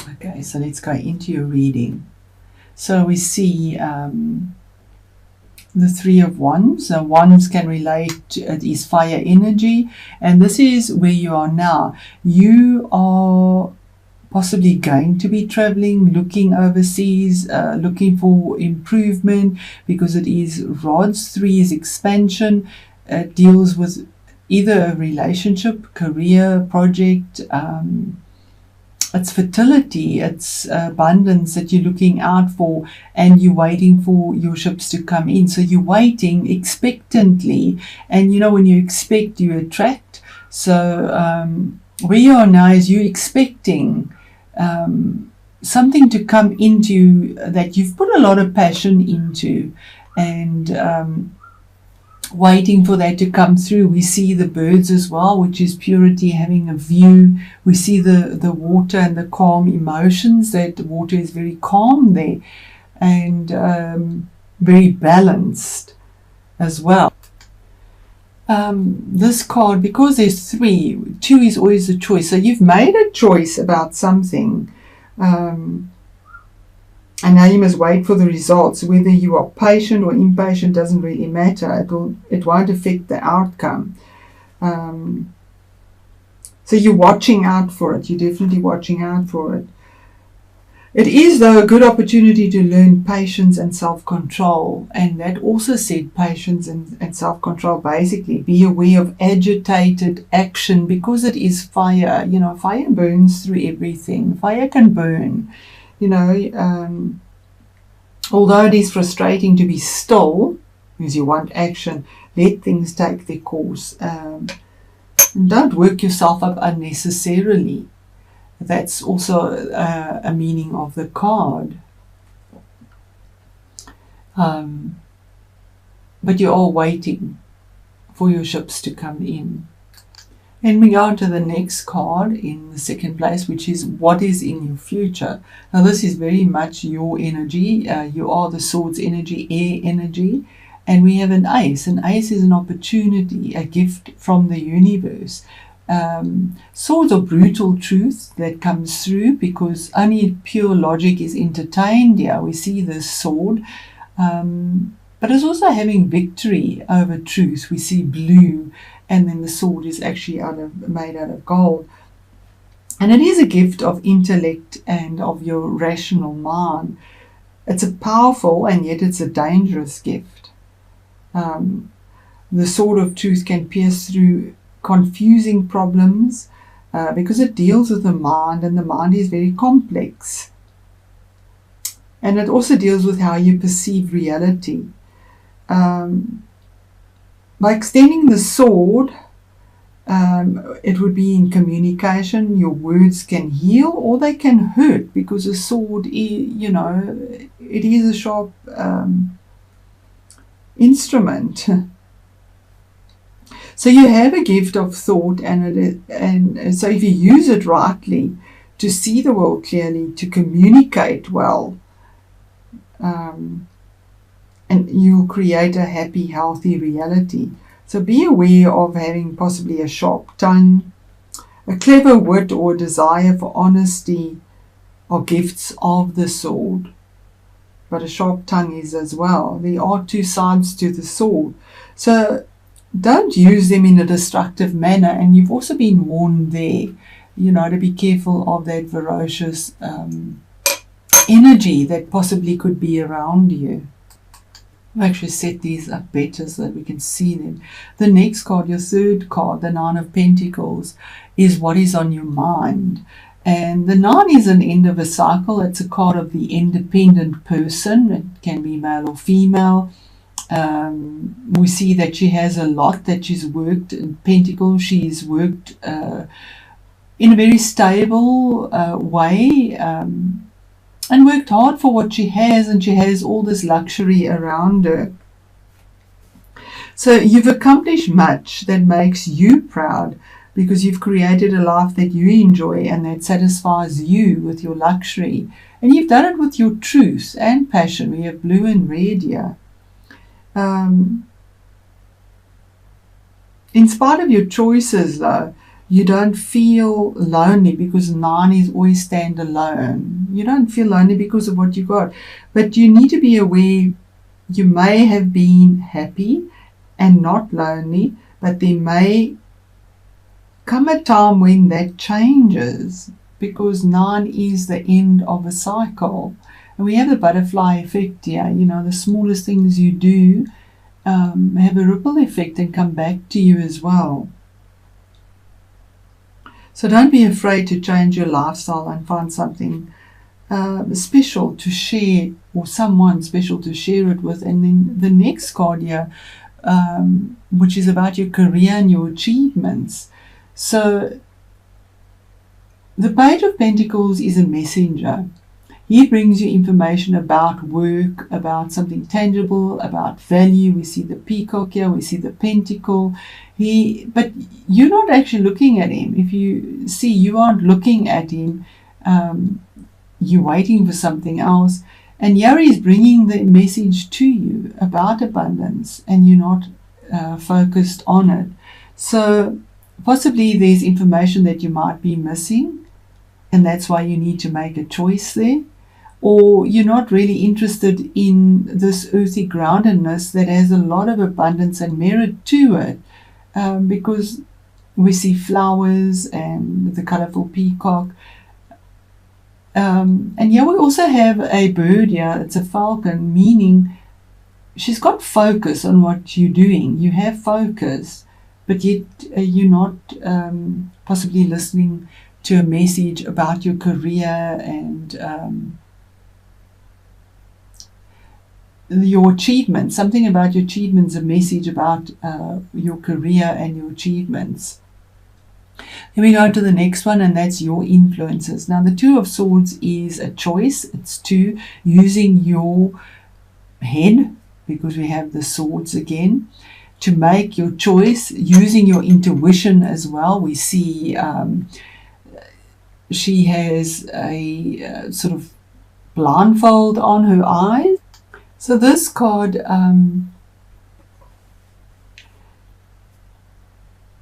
Okay, so let's go into your reading. So we see the Three of Wands. So wands can relate to it is fire energy, and this is where you are now. You are possibly going to be traveling, looking overseas, looking for improvement, because it is rods. 3 is expansion. It deals with either a relationship, career, project. It's fertility, it's abundance that you're looking out for, and you're waiting for your ships to come in. So you're waiting expectantly, and when you expect, you attract. So where you are now is you expecting something to come into that you've put a lot of passion into, and waiting for that to come through. We see the birds as well, which is purity, having a view. We see the water and the calm emotions, that the water is very calm there, and very balanced as well. This card, because there's 3, 2 is always a choice. So you've made a choice about something, and now you must wait for the results. Whether you are patient or impatient doesn't really matter. It won't affect the outcome. So you're watching out for it. You're definitely watching out for it. It is, though, a good opportunity to learn patience and self-control. And that also said patience and self-control. Basically, be aware of agitated action, because it is fire. Fire burns through everything. Fire can burn. Although it is frustrating to be still, because you want action, let things take their course. And don't work yourself up unnecessarily. That's also a meaning of the card. But you're all waiting for your ships to come in. And we go on to the next card in the second place, which is what is in your future. Now this is very much your energy. You are the Swords energy, air energy. And we have an Ace. An Ace is an opportunity, a gift from the universe. Swords are brutal truth that comes through, because only pure logic is entertained here. We see this sword. But it's also having victory over truth. We see blue. And then the sword is actually made out of gold. And it is a gift of intellect and of your rational mind. It's a powerful, and yet it's a dangerous gift. The sword of truth can pierce through confusing problems, because it deals with the mind, and the mind is very complex. And it also deals with how you perceive reality. By extending the sword, it would be in communication. Your words can heal or they can hurt, because a sword, it is a sharp instrument. So you have a gift of thought, and so if you use it rightly, to see the world clearly, to communicate well, and you'll create a happy, healthy reality. So be aware of having possibly a sharp tongue, a clever wit, or a desire for honesty are gifts of the sword. But a sharp tongue is as well. There are 2 sides to the sword. So don't use them in a destructive manner. And you've also been warned there, to be careful of that ferocious energy that possibly could be around you. I'll actually set these up better so that we can see them. The next card, your third card, the 9 of Pentacles, is what is on your mind. And the 9 is an end of a cycle. It's a card of the independent person. It can be male or female. We see that she has a lot that she's worked in Pentacles. She's worked in a very stable way, and worked hard for what she has, and she has all this luxury around her. So you've accomplished much that makes you proud, because you've created a life that you enjoy and that satisfies you with your luxury. And you've done it with your truth and passion. We have blue and red here. In spite of your choices, though, You don't feel lonely because 9 is always stand alone. You don't feel lonely because of what you got. But you need to be aware you may have been happy and not lonely, but there may come a time when that changes, because 9 is the end of a cycle. And we have the butterfly effect here. You know, the smallest things you do have a ripple effect and come back to you as well. So don't be afraid to change your lifestyle and find something special to share, or someone special to share it with. And then the next card here, which is about your career and your achievements. So the Page of Pentacles is a messenger. He brings you information about work, about something tangible, about value. We see the peacock here, we see the pentacle. But you're not actually looking at him. If you see, you aren't looking at him. You're waiting for something else. And here is bringing the message to you about abundance, and you're not focused on it. So possibly there's information that you might be missing, and that's why you need to make a choice there. Or you're not really interested in this earthy groundedness that has a lot of abundance and merit to it, because we see flowers and the colorful peacock. And here we also have a bird here. It's a falcon, meaning she's got focus on what you're doing. You have focus, but yet you're not possibly listening to a message about your career and your achievements. Something about your achievements, a message about your career and your achievements. Then we go to the next one, and that's your influences. Now the Two of Swords is a choice. It's to using your head, because we have the swords again, to make your choice, using your intuition as well. We see she has a sort of blindfold on her eyes. So this card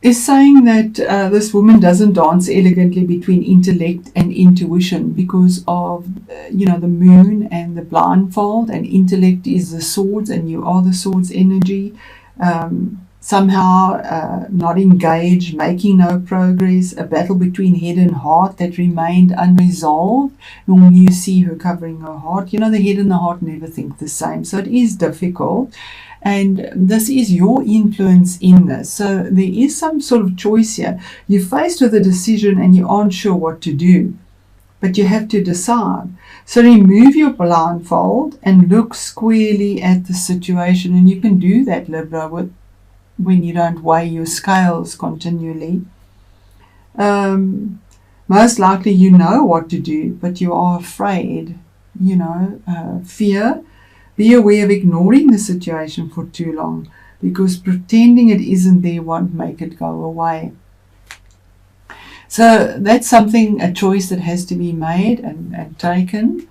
is saying that this woman doesn't dance elegantly between intellect and intuition because of the moon and the blindfold, and intellect is the swords and you are the swords energy. Somehow not engaged, making no progress, a battle between head and heart that remained unresolved. Normally you see her covering her heart. The head and the heart never think the same, so it is difficult. And this is your influence in this. So there is some sort of choice here. You're faced with a decision and you aren't sure what to do, but you have to decide. So remove your blindfold and look squarely at the situation. And you can do that, Libra, when you don't weigh your scales continually. Most likely you know what to do, but you are afraid, fear. Be aware of ignoring the situation for too long, because pretending it isn't there won't make it go away. So that's something, a choice that has to be made and taken.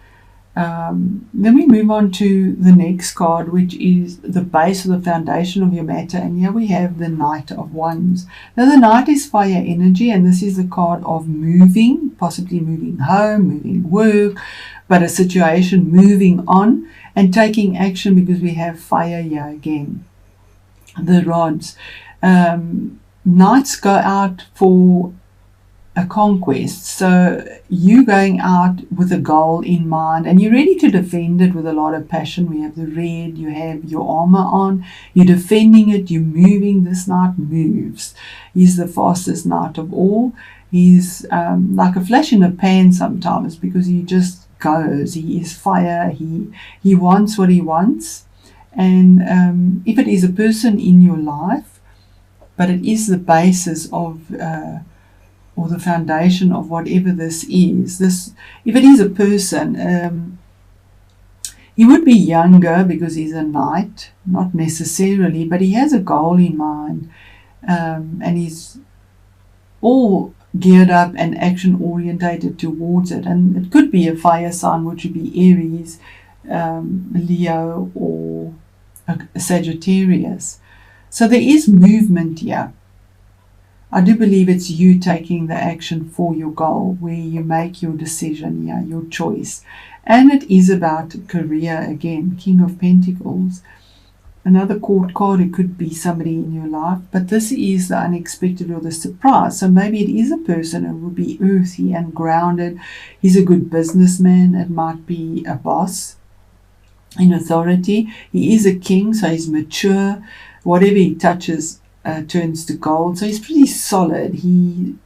Then we move on to the next card, which is the base or the foundation of your matter. And here we have the Knight of Wands. Now the Knight is fire energy, and this is the card of moving, possibly moving home, moving work, but a situation moving on and taking action, because we have fire here again. The rods. Knights go out for a conquest. So you going out with a goal in mind and you're ready to defend it with a lot of passion. We have the red, you have your armor on, you're defending it, you're moving. This knight moves. He's the fastest knight of all. He's like a flash in the pan sometimes, because he just goes. He is fire. He wants what he wants. And if it is a person in your life, but it is the basis of or the foundation of whatever this is. If it is a person, he would be younger because he's a knight, not necessarily, but he has a goal in mind, and he's all geared up and action orientated towards it. And it could be a fire sign, which would be Aries, Leo, or a Sagittarius. So there is movement here. I do believe it's you taking the action for your goal, where you make your decision, your choice. And it is about career again, King of Pentacles. Another court card, it could be somebody in your life, but this is the unexpected or the surprise. So maybe it is a person who will be earthy and grounded. He's a good businessman. It might be a boss in authority. He is a king, so he's mature. Whatever he touches turns to gold. So he's pretty solid. He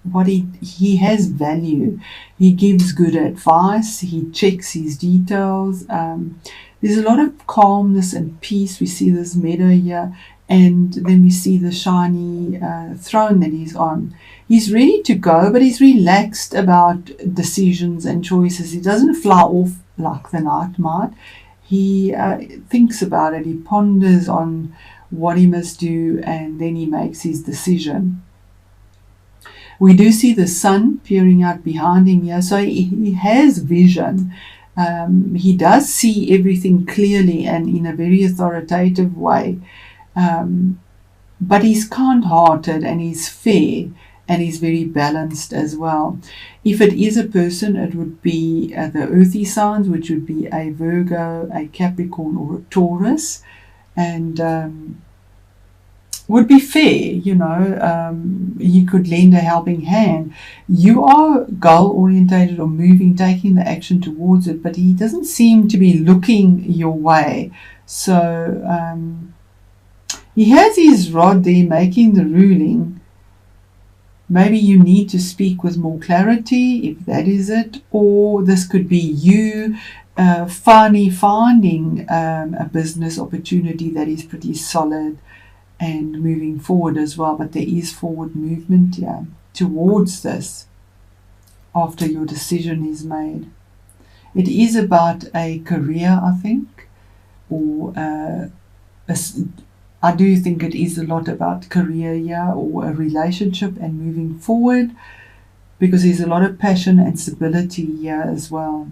has value. He gives good advice. He checks his details. There's a lot of calmness and peace. We see this meadow here, and then we see the shiny throne that he's on. He's ready to go, but he's relaxed about decisions and choices. He doesn't fly off like the night might. He thinks about it. He ponders on what he must do, and then he makes his decision. We do see the sun peering out behind him here, so he has vision. He does see everything clearly and in a very authoritative way, but he's kind-hearted and he's fair and he's very balanced as well. If it is a person, it would be the earthy signs, which would be a Virgo, a Capricorn, or a Taurus, and would be fair, he could lend a helping hand. You are goal-orientated or moving, taking the action towards it, but he doesn't seem to be looking your way. So he has his rod there making the ruling. Maybe you need to speak with more clarity, if that is it, or this could be you finally finding a business opportunity that is pretty solid and moving forward as well. But there is forward movement here towards this after your decision is made. It is about a career, I think, or I do think it is a lot about career here, or a relationship and moving forward, because there's a lot of passion and stability here as well.